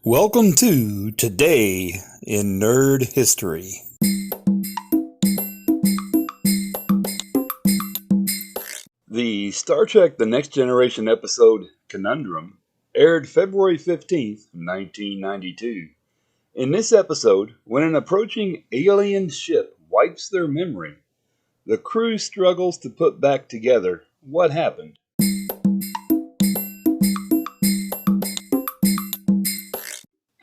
Welcome to Today in Nerd History. The Star Trek The Next Generation episode Conundrum aired February 15th, 1992. In this episode, when an approaching alien ship wipes their memory, the crew struggles to put back together what happened.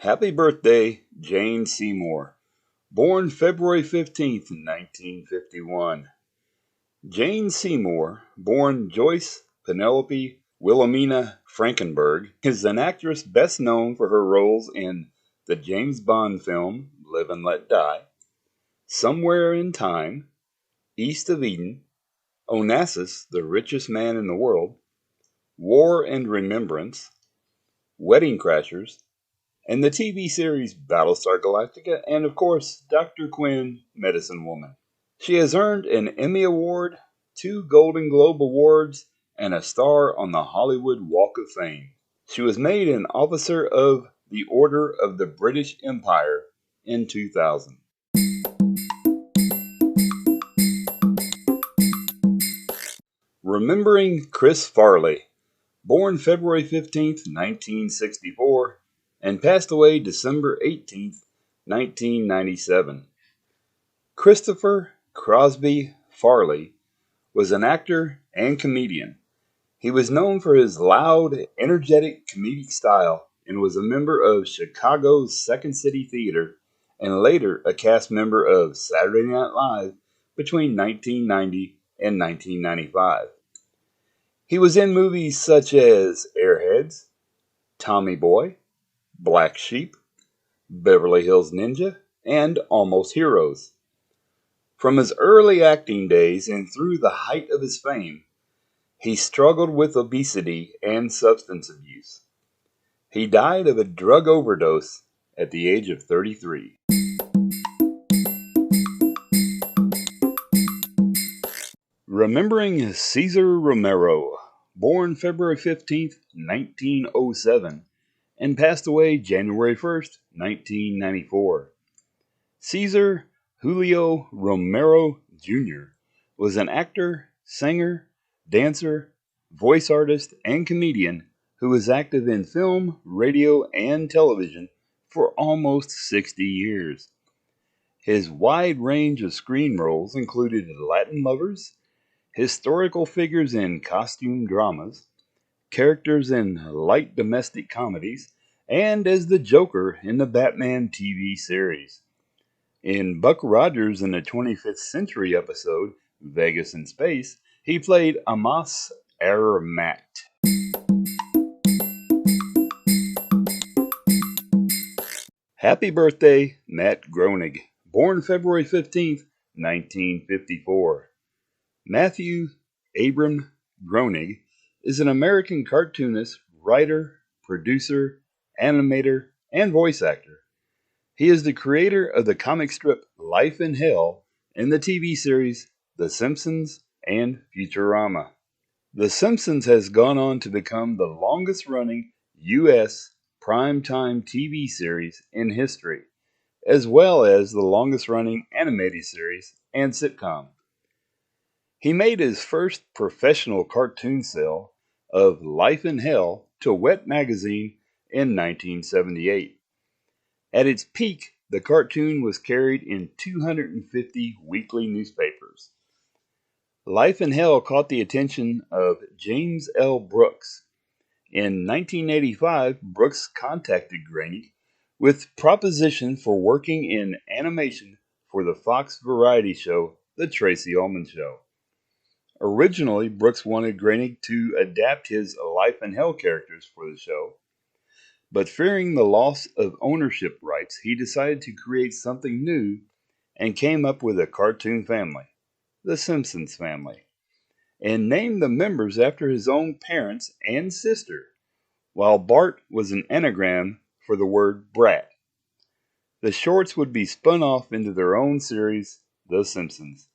Happy birthday, Jane Seymour. Born February 15th, 1951. Jane Seymour, born Joyce Penelope Wilhelmina Frankenberg, is an actress best known for her roles in the James Bond film Live and Let Die, Somewhere in Time, East of Eden, Onassis, the Richest Man in the World, War and Remembrance, Wedding Crashers, and the TV series Battlestar Galactica, and of course, Dr. Quinn, Medicine Woman. She has earned an Emmy Award, 2 Golden Globe Awards, and a star on the Hollywood Walk of Fame. She was made an Officer of the Order of the British Empire in 2000. Remembering Chris Farley, born February 15th, 1964, and passed away December 18th, 1997. Christopher Crosby Farley was an actor and comedian. He was known for his loud, energetic comedic style and was a member of Chicago's Second City Theater and later a cast member of Saturday Night Live between 1990 and 1995. He was in movies such as Airheads, Tommy Boy, Black Sheep, Beverly Hills Ninja, and Almost Heroes. From his early acting days and through the height of his fame, he struggled with obesity and substance abuse. He died of a drug overdose at the age of 33. Remembering Cesar Romero, born February 15th, 1907, and passed away January 1st, 1994. Cesar Julio Romero Jr. was an actor, singer, dancer, voice artist, and comedian who was active in film, radio, and television for almost 60 years. His wide range of screen roles included Latin lovers, historical figures in costume dramas, characters in light domestic comedies, and as the Joker in the Batman TV series. In Buck Rogers in the 25th Century episode, Vegas in Space, he played Amos Aramat. Happy birthday, Matt Groening, born February 15th, 1954. Matthew Abram Groening is an American cartoonist, writer, producer, animator, and voice actor. He is the creator of the comic strip Life in Hell and the TV series The Simpsons and Futurama. The Simpsons has gone on to become the longest-running U.S. primetime TV series in history, as well as the longest-running animated series and sitcom. He made his first professional cartoon sale of Life in Hell to Wet Magazine in 1978. At its peak, the cartoon was carried in 250 weekly newspapers. Life in Hell caught the attention of James L. Brooks. In 1985, Brooks contacted Groening with proposition for working in animation for the Fox variety show The Tracy Ullman Show. Originally, Brooks wanted Groening to adapt his Life in Hell characters for the show, but fearing the loss of ownership rights, he decided to create something new and came up with a cartoon family, the Simpsons family, and named the members after his own parents and sister, while Bart was an anagram for the word brat. The shorts would be spun off into their own series, The Simpsons.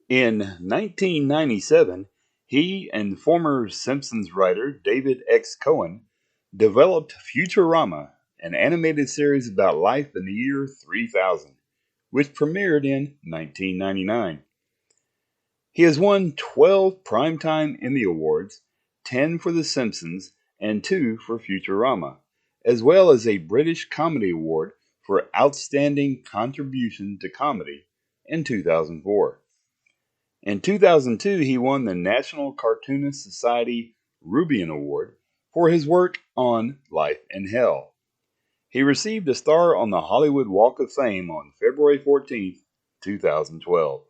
In 1997, he and former Simpsons writer David X. Cohen developed Futurama an animated series about life in the year 3000, which premiered in 1999. He has won 12 Primetime Emmy Awards, 10 for The Simpsons, and 2 for Futurama, as well as a British Comedy Award for Outstanding Contribution to Comedy in 2004. In 2002, he won the National Cartoonist Society Rubian Award for his work on Life in Hell. He received a star on the Hollywood Walk of Fame on February 14, 2012.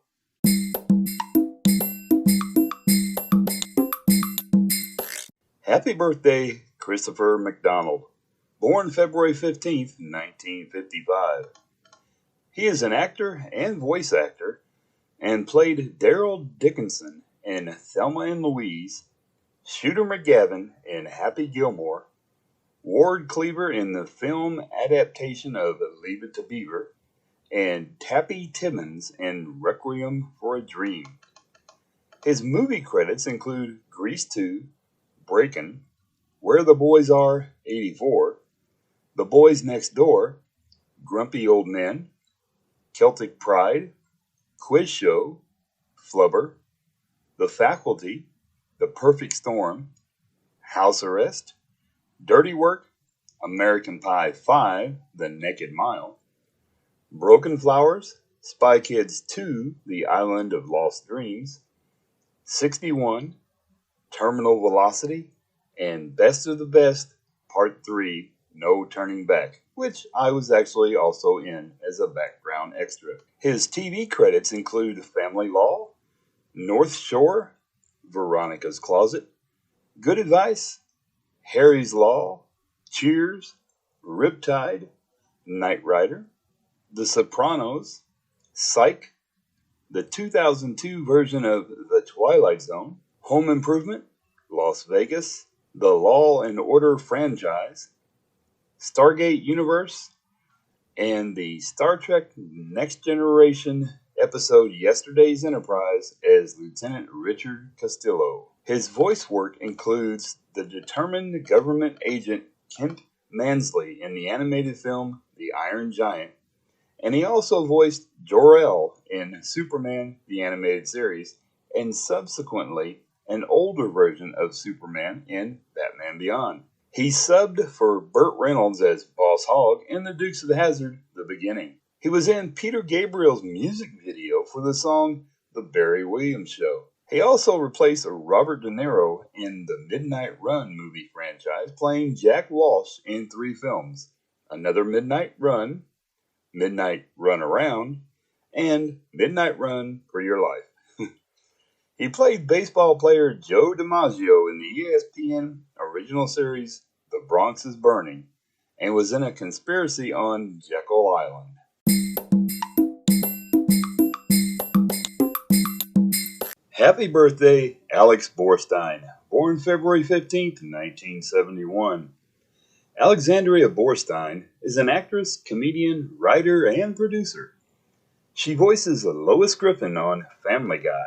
Happy birthday, Christopher McDonald, born February 15, 1955. He is an actor and voice actor and played Daryl Dickinson in Thelma and Louise, Shooter McGavin in Happy Gilmore, Ward Cleaver in the film adaptation of Leave It to Beaver, and Tappy Timmons in Requiem for a Dream. His movie credits include Grease 2, Breakin', Where the Boys Are, 84, The Boys Next Door, Grumpy Old Men, Celtic Pride, Quiz Show, Flubber, The Faculty, The Perfect Storm, House Arrest, Dirty Work, American Pie 5, The Naked Mile, Broken Flowers, Spy Kids 2, The Island of Lost Dreams, 61, Terminal Velocity, and Best of the Best, Part 3, No Turning Back, which I was actually also in as a background extra. His TV credits include Family Law, North Shore, Veronica's Closet, Good Advice, Harry's Law, Cheers, Riptide, Knight Rider, The Sopranos, Psych, the 2002 version of The Twilight Zone, Home Improvement, Las Vegas, the Law and Order franchise, Stargate Universe, and the Star Trek Next Generation episode Yesterday's Enterprise as Lieutenant Richard Castillo. His voice work includes the determined government agent Kent Mansley in the animated film The Iron Giant, and he also voiced Jor-El in Superman the Animated Series, and subsequently an older version of Superman in Batman Beyond. He subbed for Burt Reynolds as Boss Hogg in The Dukes of Hazzard: The Beginning. He was in Peter Gabriel's music video for the song The Barry Williams Show. He also replaced Robert De Niro in the Midnight Run movie franchise, playing Jack Walsh in 3 films: Another Midnight Run, Midnight Run Around, and Midnight Run for Your Life. He played baseball player Joe DiMaggio in the ESPN original series The Bronx is Burning, and was in A Conspiracy on Jekyll Island. Happy birthday, Alex Borstein, born February 15, 1971. Alexandria Borstein is an actress, comedian, writer, and producer. She voices Lois Griffin on Family Guy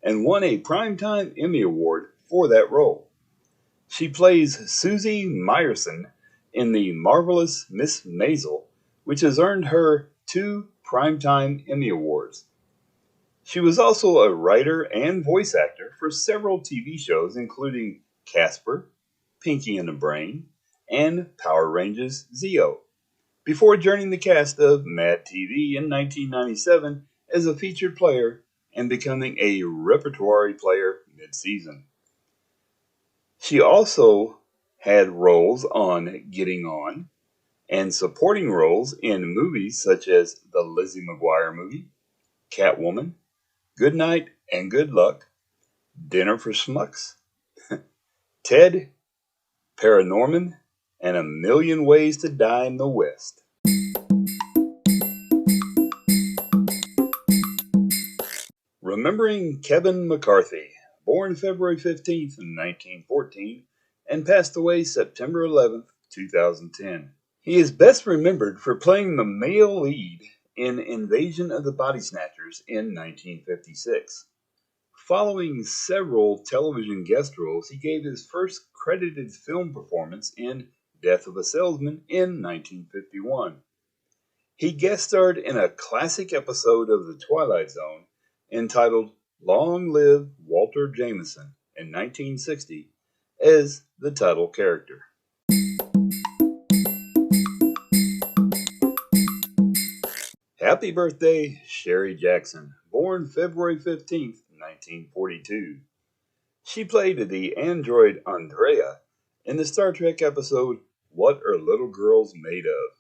and won a Primetime Emmy Award for that role. She plays Susie Meyerson in The Marvelous Miss Maisel, which has earned her 2 Primetime Emmy Awards. She was also a writer and voice actor for several TV shows, including Casper, Pinky and the Brain, and Power Rangers Zeo, before joining the cast of Mad TV in 1997 as a featured player and becoming a repertory player mid-season. She also had roles on Getting On and supporting roles in movies such as the Lizzie McGuire movie, Catwoman, Good Night and Good Luck, Dinner for Schmucks, Ted, Paranorman, and A Million Ways to Die in the West. Remembering Kevin McCarthy, born February 15th, 1914, and passed away September 11th, 2010. He is best remembered for playing the male lead in Invasion of the Body Snatchers in 1956. Following several television guest roles, he gave his first credited film performance in Death of a Salesman in 1951. He guest starred in a classic episode of The Twilight Zone entitled Long Live Walter Jameson in 1960 as the title character. Happy birthday, Sherry Jackson, born February 15th, 1942. She played the android Andrea in the Star Trek episode What Are Little Girls Made Of?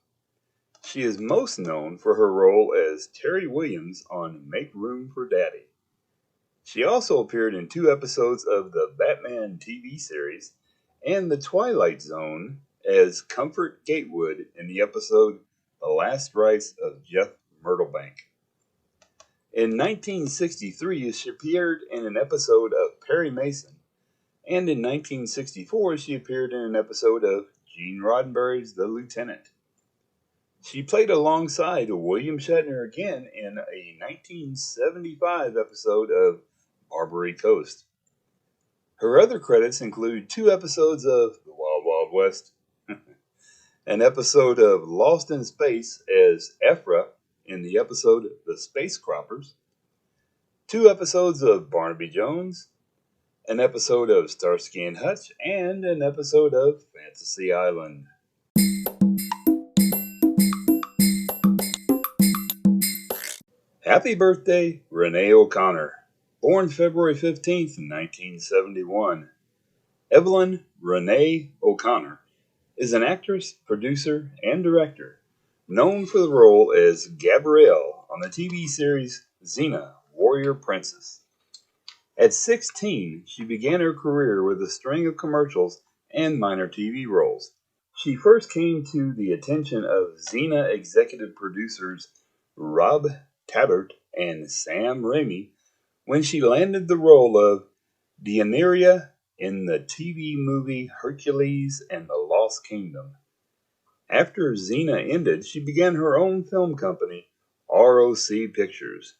She is most known for her role as Terry Williams on Make Room for Daddy. She also appeared in 2 episodes of the Batman TV series and The Twilight Zone as Comfort Gatewood in the episode The Last Rites of Jeff Myrtlebank. In 1963, she appeared in an episode of Perry Mason, and in 1964, she appeared in an episode of Gene Roddenberry's The Lieutenant. She played alongside William Shatner again in a 1975 episode of Barbary Coast. Her other credits include 2 episodes of The Wild Wild West, an episode of Lost in Space as Ephra in the episode The Space Croppers, 2 episodes of Barnaby Jones, an episode of Starsky and Hutch, and an episode of Fantasy Island. Happy birthday, Renee O'Connor, born February 15th, 1971. Evelyn Renee O'Connor is an actress, producer, and director known for the role as Gabrielle on the TV series Xena, Warrior Princess. At 16, she began her career with a string of commercials and minor TV roles. She first came to the attention of Xena executive producers Rob Tabbert and Sam Raimi when she landed the role of Deianira in the TV movie Hercules and the Lost Kingdom. After Xena ended, she began her own film company, ROC Pictures.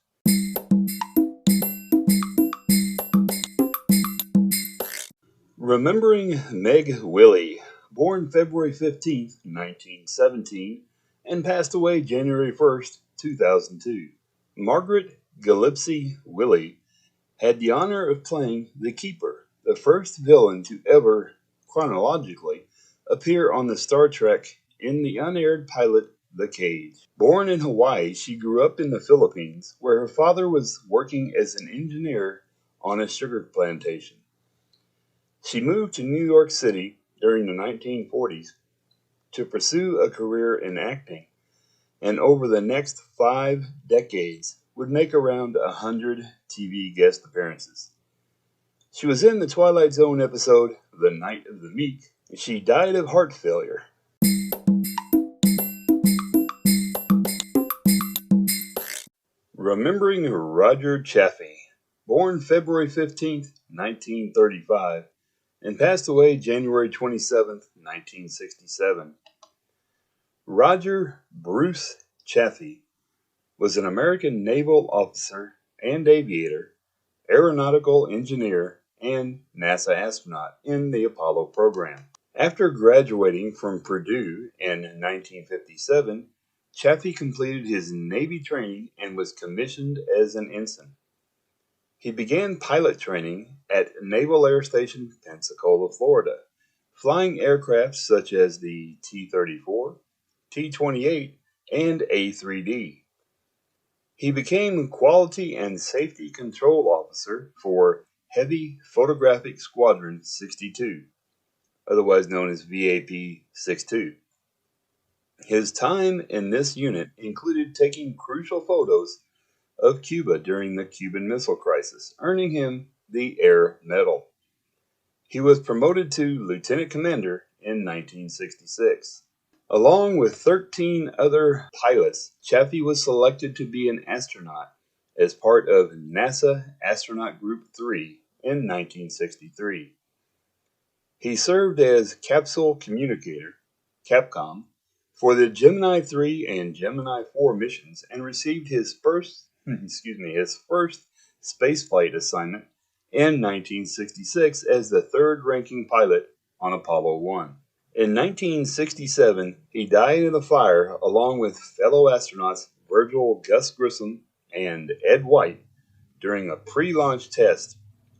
Remembering Meg Wyllie, born February 15th, 1917, and passed away January 1st, 2002. Margaret Gillespie Wyllie had the honor of playing the Keeper, the first villain to ever, chronologically, appear on the Star Trek in the unaired pilot The Cage. Born in Hawaii, she grew up in the Philippines, where her father was working as an engineer on a sugar plantation. She moved to New York City during the 1940s to pursue a career in acting, and over the next 5 decades would make around 100 TV guest appearances. She was in the Twilight Zone episode The Night of the Meek, and she died of heart failure. Remembering Roger Chaffee, born February 15th, 1935, and passed away January 27th, 1967. Roger Bruce Chaffee was an American naval officer and aviator, aeronautical engineer, and NASA astronaut in the Apollo program. After graduating from Purdue in 1957, Chaffee completed his Navy training and was commissioned as an ensign. He began pilot training at Naval Air Station Pensacola, Florida, flying aircraft such as the T-34, T-28, and A-3D. He became Quality and Safety Control Officer for Heavy Photographic Squadron 62, otherwise known as VAP-62. His time in this unit included taking crucial photos of Cuba during the Cuban Missile Crisis, earning him the Air Medal. He was promoted to Lieutenant Commander in 1966. Along with 13 other pilots, Chaffee was selected to be an astronaut as part of NASA Astronaut Group 3 in 1963. He served as Capsule Communicator, Capcom, for the Gemini 3 and Gemini 4 missions and received his first spaceflight assignment in 1966 as the 3rd ranking pilot on Apollo 1. In 1967, he died in a fire along with fellow astronauts Virgil Gus Grissom and Ed White during a pre-launch test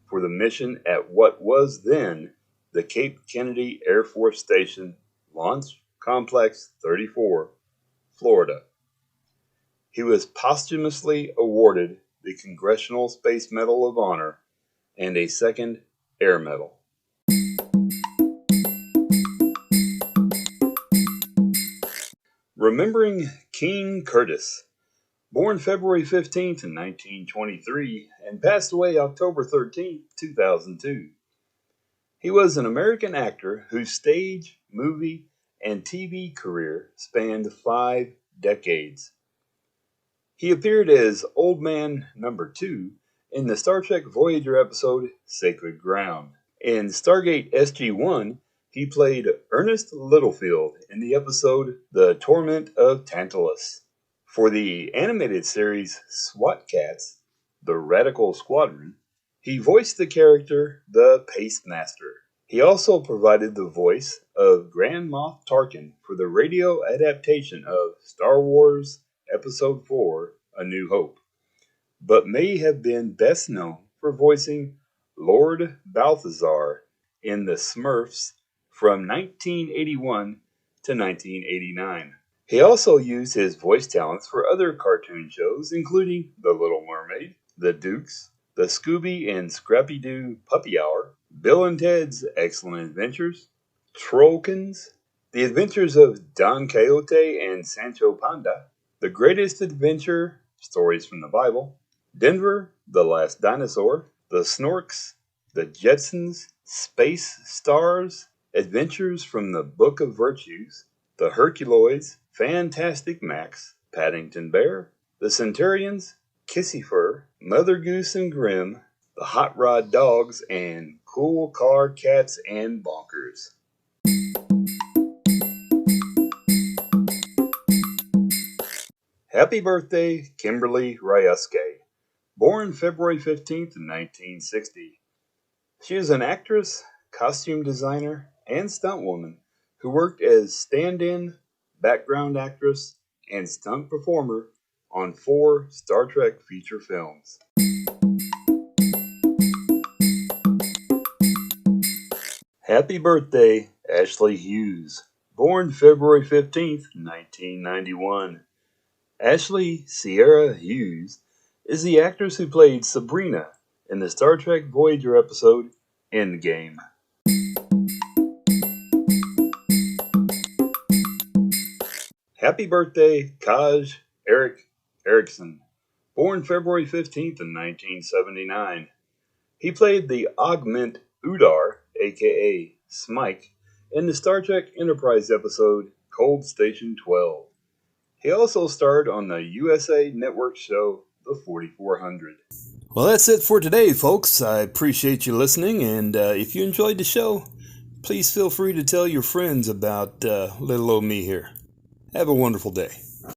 for the mission at what was then the Cape Kennedy Air Force Station, Launch Complex 34, Florida. He was posthumously awarded the Congressional Space Medal of Honor and a second Air Medal. Remembering Keene Curtis, born February 15th, 1923, and passed away October 13th, 2002. He was an American actor whose stage, movie, and TV career spanned 5 decades. He appeared as Old Man Number 2 in the Star Trek Voyager episode Sacred Ground. In Stargate SG-1, he played Ernest Littlefield in the episode The Torment of Tantalus. For the animated series SWAT Cats, The Radical Squadron, he voiced the character the Pacemaster. He also provided the voice of Grand Moff Tarkin for the radio adaptation of Star Wars Episode 4, A New Hope, but may have been best known for voicing Lord Balthazar in The Smurfs from 1981 to 1989. He also used his voice talents for other cartoon shows, including The Little Mermaid, The Dukes, The Scooby and Scrappy-Doo Puppy Hour, Bill and Ted's Excellent Adventures, Trollkins, The Adventures of Don Quixote and Sancho Panza, The Greatest Adventure, Stories from the Bible, Denver, The Last Dinosaur, The Snorks, The Jetsons, Space Stars, Adventures from the Book of Virtues, The Herculoids, Fantastic Max, Paddington Bear, The Centurions, Kissy-Fur, Mother Goose and Grimm, The Hot Rod Dogs, and Cool Car Cats and Bonkers. Happy birthday, Kimberly Ryusaki, born February 15th, 1960. She is an actress, costume designer, and stuntwoman who worked as stand-in, background actress, and stunt performer on 4 Star Trek feature films. Happy birthday, Ashley Hughes, born February 15th, 1991. Ashley Sierra Hughes is the actress who played Sabrina in the Star Trek Voyager episode Endgame. Happy birthday, Kaj Erik Eriksen, born February 15th, 1979. He played the Augment Udar, aka Smike, in the Star Trek Enterprise episode Cold Station 12. He also starred on the USA Network show The 4400. Well, that's it for today, folks. I appreciate you listening, and if you enjoyed the show, please feel free to tell your friends about little old me here. Have a wonderful day.